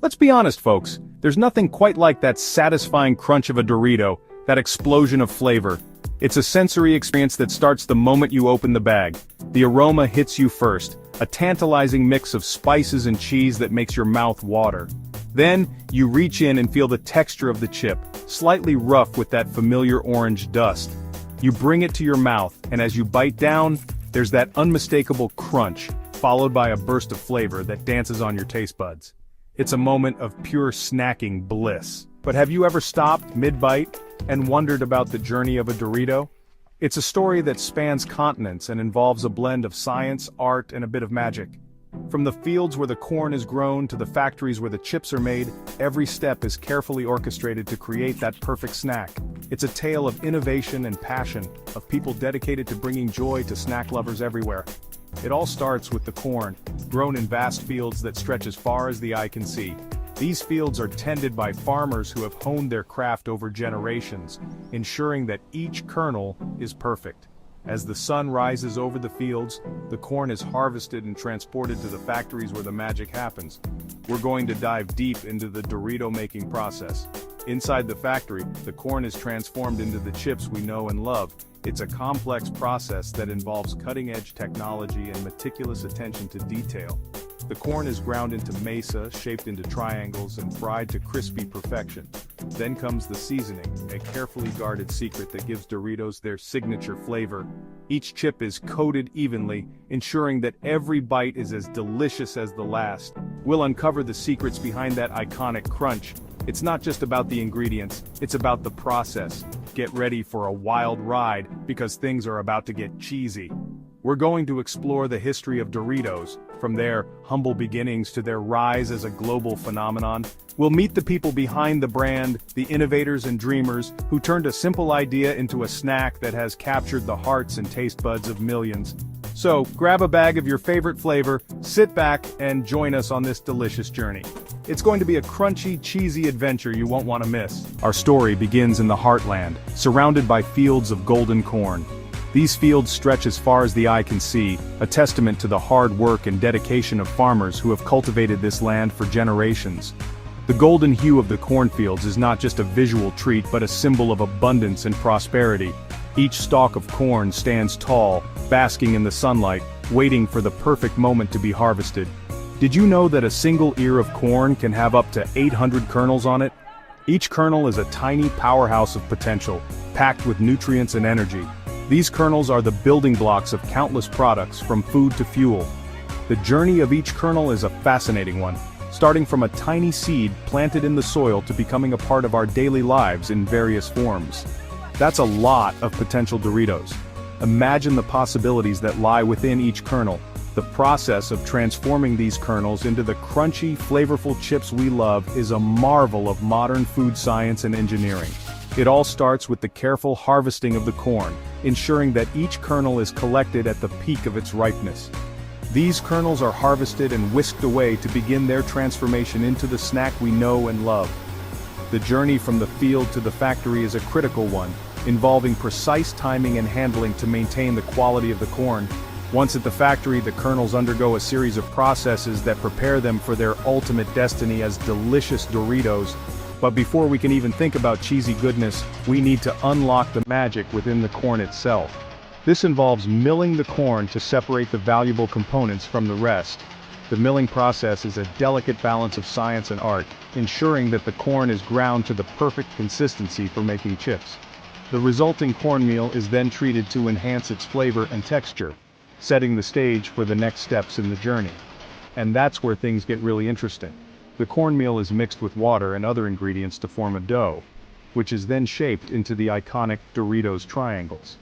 Let's be honest, folks, there's nothing quite like that satisfying crunch of a Dorito, that explosion of flavor. It's a sensory experience that starts the moment you open the bag. The aroma hits you first, a tantalizing mix of spices and cheese that makes your mouth water. Then, you reach in and feel the texture of the chip, slightly rough with that familiar orange dust. You bring it to your mouth, and as you bite down, there's that unmistakable crunch, followed by a burst of flavor that dances on your taste buds. It's a moment of pure snacking bliss. But have you ever stopped mid-bite and wondered about the journey of a Dorito? It's a story that spans continents and involves a blend of science, art, and a bit of magic. From the fields where the corn is grown to the factories where the chips are made, every step is carefully orchestrated to create that perfect snack. It's a tale of innovation and passion, of people dedicated to bringing joy to snack lovers everywhere. It all starts with the corn, grown in vast fields that stretch as far as the eye can see. These fields are tended by farmers who have honed their craft over generations, ensuring that each kernel is perfect. As the sun rises over the fields, the corn is harvested and transported to the factories where the magic happens. We're going to dive deep into the Dorito making process. Inside the factory, the corn is transformed into the chips we know and love. It's a complex process that involves cutting-edge technology and meticulous attention to detail. The corn is ground into mesa, shaped into triangles, and fried to crispy perfection. Then comes the seasoning, a carefully guarded secret that gives Doritos their signature flavor. Each chip is coated evenly, ensuring that every bite is as delicious as the last. We'll uncover the secrets behind that iconic crunch. It's not just about the ingredients, it's about the process. Get ready for a wild ride, because things are about to get cheesy. We're going to explore the history of Doritos, from their humble beginnings to their rise as a global phenomenon. We'll meet the people behind the brand, the innovators and dreamers, who turned a simple idea into a snack that has captured the hearts and taste buds of millions. So, grab a bag of your favorite flavor, sit back, and join us on this delicious journey. It's going to be a crunchy, cheesy adventure you won't want to miss. Our story begins in the heartland, surrounded by fields of golden corn. These fields stretch as far as the eye can see, a testament to the hard work and dedication of farmers who have cultivated this land for generations. The golden hue of the cornfields is not just a visual treat but a symbol of abundance and prosperity. Each stalk of corn stands tall, basking in the sunlight, waiting for the perfect moment to be harvested. Did you know that a single ear of corn can have up to 800 kernels on it? Each kernel is a tiny powerhouse of potential, packed with nutrients and energy. These kernels are the building blocks of countless products, from food to fuel. The journey of each kernel is a fascinating one, starting from a tiny seed planted in the soil to becoming a part of our daily lives in various forms. That's a lot of potential Doritos. Imagine the possibilities that lie within each kernel. The process of transforming these kernels into the crunchy, flavorful chips we love is a marvel of modern food science and engineering. It all starts with the careful harvesting of the corn, ensuring that each kernel is collected at the peak of its ripeness. These kernels are harvested and whisked away to begin their transformation into the snack we know and love. The journey from the field to the factory is a critical one, involving precise timing and handling to maintain the quality of the corn. Once at the factory, the kernels undergo a series of processes that prepare them for their ultimate destiny as delicious Doritos. But before we can even think about cheesy goodness, we need to unlock the magic within the corn itself. This involves milling the corn to separate the valuable components from the rest. The milling process is a delicate balance of science and art, ensuring that the corn is ground to the perfect consistency for making chips. The resulting cornmeal is then treated to enhance its flavor and texture, setting the stage for the next steps in the journey. And that's where things get really interesting. The cornmeal is mixed with water and other ingredients to form a dough, which is then shaped into the iconic Doritos triangles.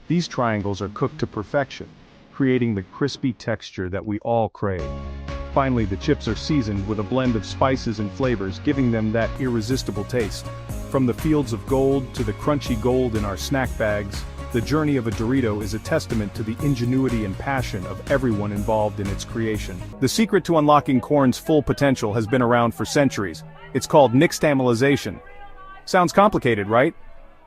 These triangles are cooked to perfection, creating the crispy texture that we all crave. Finally, the chips are seasoned with a blend of spices and flavors, giving them that irresistible taste. From the fields of gold to the crunchy gold in our snack bags, the journey of a Dorito is a testament to the ingenuity and passion of everyone involved in its creation. The secret to unlocking corn's full potential has been around for centuries. It's called nixtamalization. Sounds complicated, right?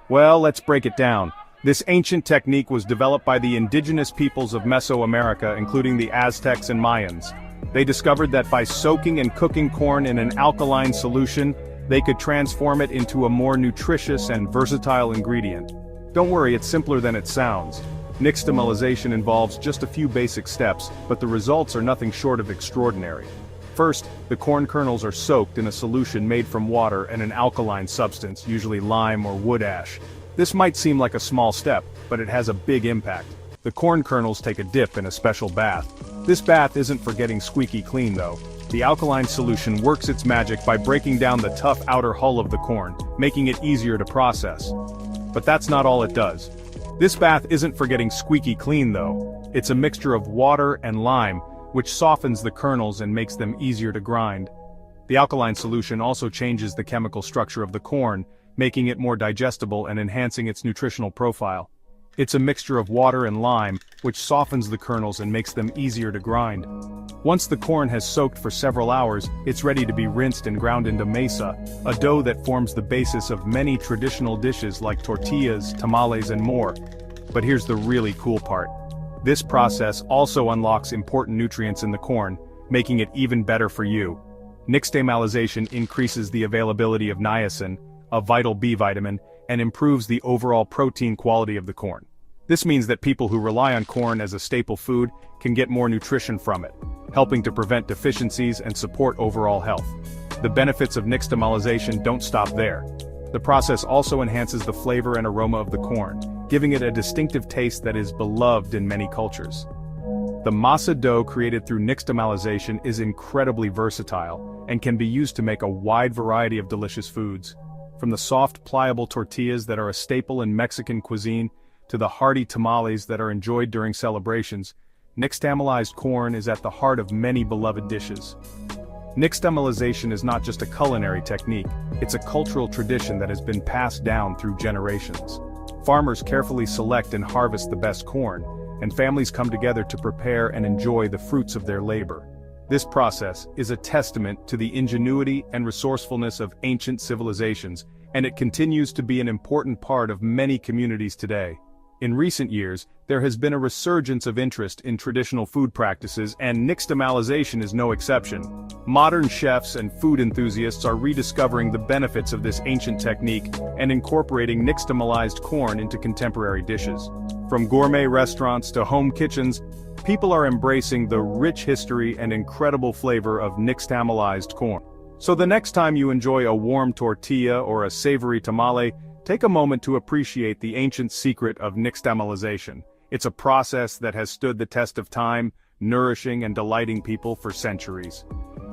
Well, let's break it down. This ancient technique was developed by the indigenous peoples of Mesoamerica, including the Aztecs and Mayans. They discovered that by soaking and cooking corn in an alkaline solution, they could transform it into a more nutritious and versatile ingredient. Don't worry, it's simpler than it sounds. Nixtamalization involves just a few basic steps, but the results are nothing short of extraordinary. First, the corn kernels are soaked in a solution made from water and an alkaline substance, usually lime or wood ash. This might seem like a small step, but it has a big impact. The corn kernels take a dip in a special bath. This bath isn't for getting squeaky clean though. The alkaline solution works its magic by breaking down the tough outer hull of the corn, making it easier to process. But that's not all it does. This bath isn't for getting squeaky clean though. It's a mixture of water and lime, which softens the kernels and makes them easier to grind. The alkaline solution also changes the chemical structure of the corn, making it more digestible and enhancing its nutritional profile. It's a mixture of water and lime, which softens the kernels and makes them easier to grind. Once the corn has soaked for several hours, it's ready to be rinsed and ground into masa, a dough that forms the basis of many traditional dishes like tortillas, tamales, and more. But here's the really cool part. This process also unlocks important nutrients in the corn, making it even better for you. Nixtamalization increases the availability of niacin, a vital B vitamin, and improves the overall protein quality of the corn. This means that people who rely on corn as a staple food can get more nutrition from it, helping to prevent deficiencies and support overall health. The benefits of nixtamalization don't stop there. The process also enhances the flavor and aroma of the corn, giving it a distinctive taste that is beloved in many cultures. The masa dough created through nixtamalization is incredibly versatile and can be used to make a wide variety of delicious foods. From the soft, pliable tortillas that are a staple in Mexican cuisine, to the hearty tamales that are enjoyed during celebrations, nixtamalized corn is at the heart of many beloved dishes. Nixtamalization is not just a culinary technique, it's a cultural tradition that has been passed down through generations. Farmers carefully select and harvest the best corn, and families come together to prepare and enjoy the fruits of their labor. This process is a testament to the ingenuity and resourcefulness of ancient civilizations, and it continues to be an important part of many communities today. In recent years, there has been a resurgence of interest in traditional food practices, and nixtamalization is no exception. Modern chefs and food enthusiasts are rediscovering the benefits of this ancient technique and incorporating nixtamalized corn into contemporary dishes. From gourmet restaurants to home kitchens, people are embracing the rich history and incredible flavor of nixtamalized corn. So the next time you enjoy a warm tortilla or a savory tamale, take a moment to appreciate the ancient secret of nixtamalization. It's a process that has stood the test of time, nourishing and delighting people for centuries.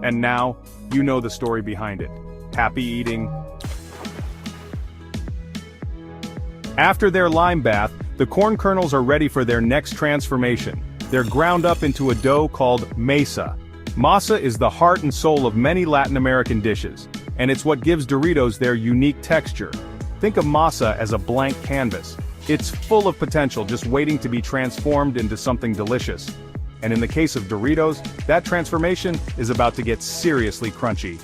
And now, you know the story behind it. Happy eating. After their lime bath, the corn kernels are ready for their next transformation. They're ground up into a dough called masa. Masa is the heart and soul of many Latin American dishes, and it's what gives Doritos their unique texture. Think of masa as a blank canvas. It's full of potential just waiting to be transformed into something delicious. And in the case of Doritos, that transformation is about to get seriously crunchy.